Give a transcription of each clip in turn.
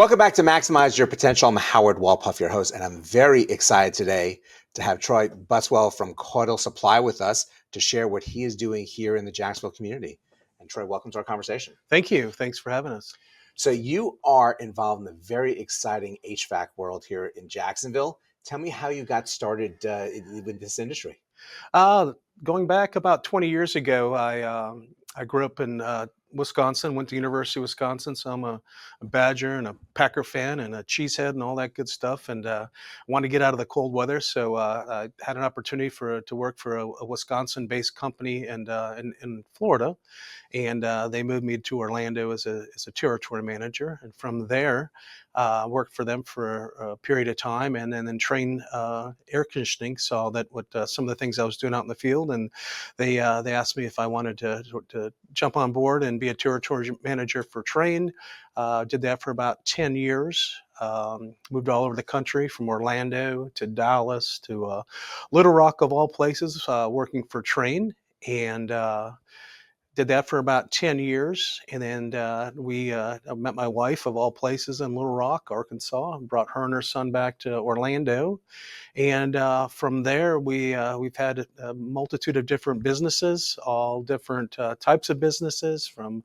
Welcome back to Maximize Your Potential. I'm Howard Wolpoff, your host, and I'm very excited today to have Troy Buswell from Caudill Supply with us to share what he is doing here in the Jacksonville community. And Troy, welcome to our conversation. Thank you. Thanks for having us. So you are involved in the very exciting HVAC world here in Jacksonville. Tell me how you got started with this industry. Going back about 20 years ago, I grew up in Wisconsin, went to University of Wisconsin, so I'm a Badger and a Packer fan and a cheesehead and all that good stuff, and wanted to get out of the cold weather, so I had an opportunity to work for a Wisconsin-based company in Florida, and they moved me to Orlando as a territory manager, and from there, worked for them for a period of time, and then trained air conditioning. Saw that what some of the things I was doing out in the field, and they asked me if I wanted to jump on board and be a territory manager for Train. Did that for about 10 years. Moved all over the country, from Orlando to Dallas to Little Rock, of all places, working for Train, and did that for about 10 years. And then I met my wife, of all places, in Little Rock, Arkansas, and brought her and her son back to Orlando. And from there, we've had a multitude of different businesses, all different types of businesses, from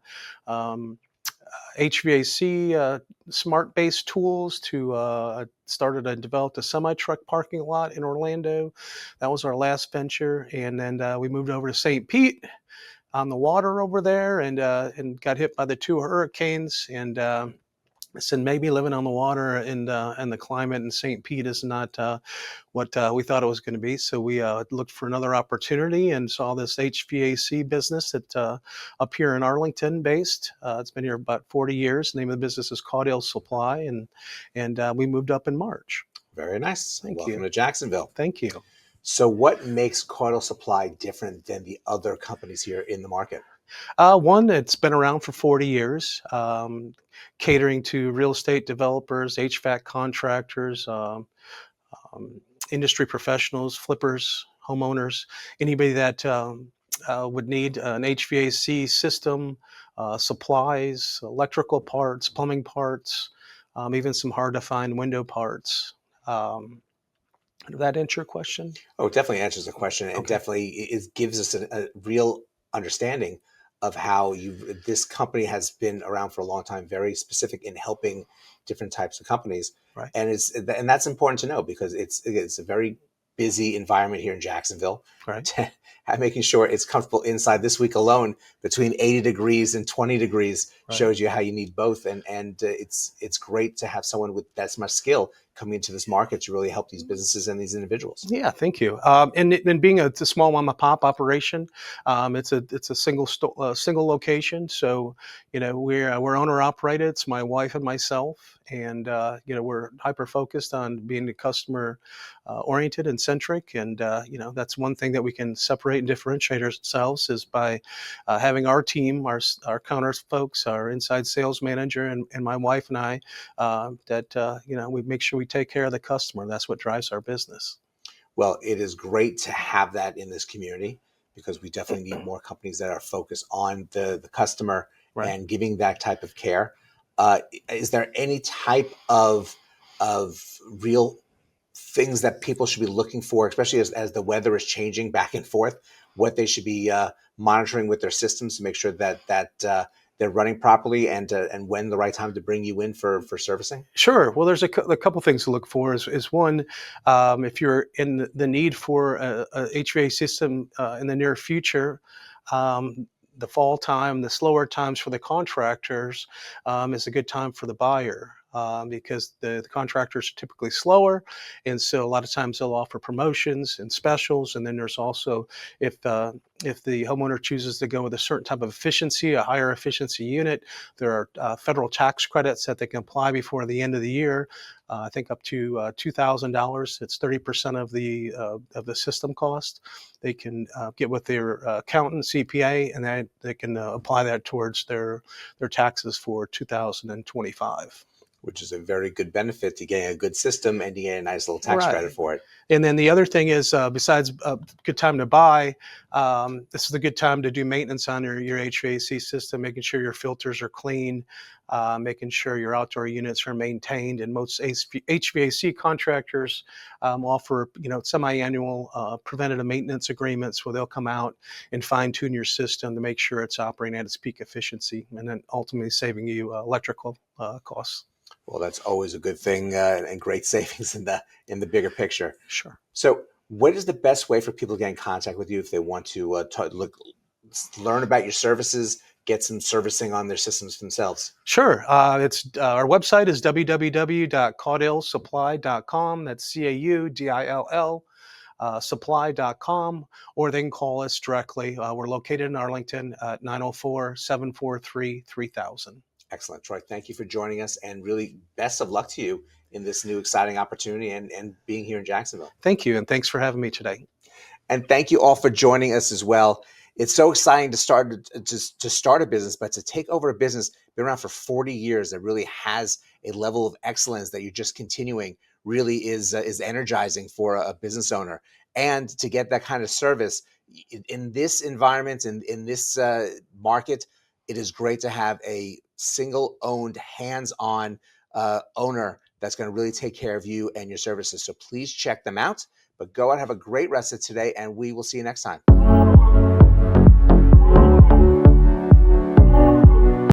HVAC smart-based tools to started and developed a semi-truck parking lot in Orlando. That was our last venture. And then we moved over to St. Pete on the water over there, and got hit by the two hurricanes, and I said maybe living on the water and the climate in St. Pete is not what we thought it was going to be. So we looked for another opportunity and saw this HVAC business that up here in Arlington based. It's been here about 40 years. The name of the business is Caudill Supply, and we moved up in March. Very nice. Thank you. Welcome to Jacksonville. Thank you. So what makes Caudill Supply different than the other companies here in the market? One, it's been around for 40 years, catering to real estate developers, HVAC contractors, industry professionals, flippers, homeowners, anybody that would need an HVAC system, supplies, electrical parts, plumbing parts, even some hard-to-find window parts. Did that answer your question? Oh, it definitely answers the question, and definitely gives us a real understanding of how this company has been around for a long time, very specific in helping different types of companies. Right. And that's important to know, because it's a very busy environment here in Jacksonville. Right. Making sure it's comfortable inside. This week alone, between 80 degrees and 20 degrees, Right. shows you how you need both. And it's great to have someone with that much skill coming into this market to really help these businesses and these individuals. Yeah, thank you. And being a small mom and pop operation, it's a single location. So we're owner operated. It's my wife and myself, and we're hyper focused on being customer oriented and centric. And that's one thing that we can separate and differentiate ourselves is by having our team, our counters folks, our inside sales manager, and my wife and I, we make sure we take care of the customer. That's what drives our business. Well, it is great to have that in this community, because we definitely need more companies that are focused on the customer. Right. And giving that type of care. Is there any type of real things that people should be looking for, especially as the weather is changing back and forth, what they should be monitoring with their systems to make sure that they're running properly, and when the right time to bring you in for servicing? Sure. Well, there's a couple things to look for. Is one, if you're in the need for a HVAC system in the near future, the fall time, the slower times for the contractors is a good time for the buyer. Because the contractors are typically slower, and so a lot of times they'll offer promotions and specials. And then there's also, if the homeowner chooses to go with a certain type of efficiency, a higher efficiency unit, there are federal tax credits that they can apply before the end of the year. I think up to $2,000. It's 30% of the system cost. They can get with their accountant, CPA, and they can apply that towards their taxes for 2025. which is a very good benefit to getting a good system and to get a nice little tax credit Right. for it. And then the other thing is, besides good time to buy, this is a good time to do maintenance on your HVAC system, making sure your filters are clean, making sure your outdoor units are maintained. And most HVAC contractors offer, semi-annual preventative maintenance agreements where they'll come out and fine-tune your system to make sure it's operating at its peak efficiency, and then ultimately saving you electrical costs. Well, that's always a good thing and great savings in the bigger picture. Sure. So, what is the best way for people to get in contact with you if they want to learn about your services, get some servicing on their systems themselves? Sure. It's our website is www.caudillsupply.com. That's CAUDILL supply.com, or they can call us directly. We're located in Arlington at 904-743-3000. Excellent, Troy. Thank you for joining us, and really best of luck to you in this new exciting opportunity and being here in Jacksonville. Thank you, and thanks for having me today. And thank you all for joining us as well. It's so exciting to start a business, but to take over a business been around for 40 years that really has a level of excellence that you're just continuing really is energizing for a business owner. And to get that kind of service in this environment and in this market, it is great to have a single-owned, hands-on owner that's going to really take care of you and your services. So please check them out. But go out and have a great rest of today, and we will see you next time.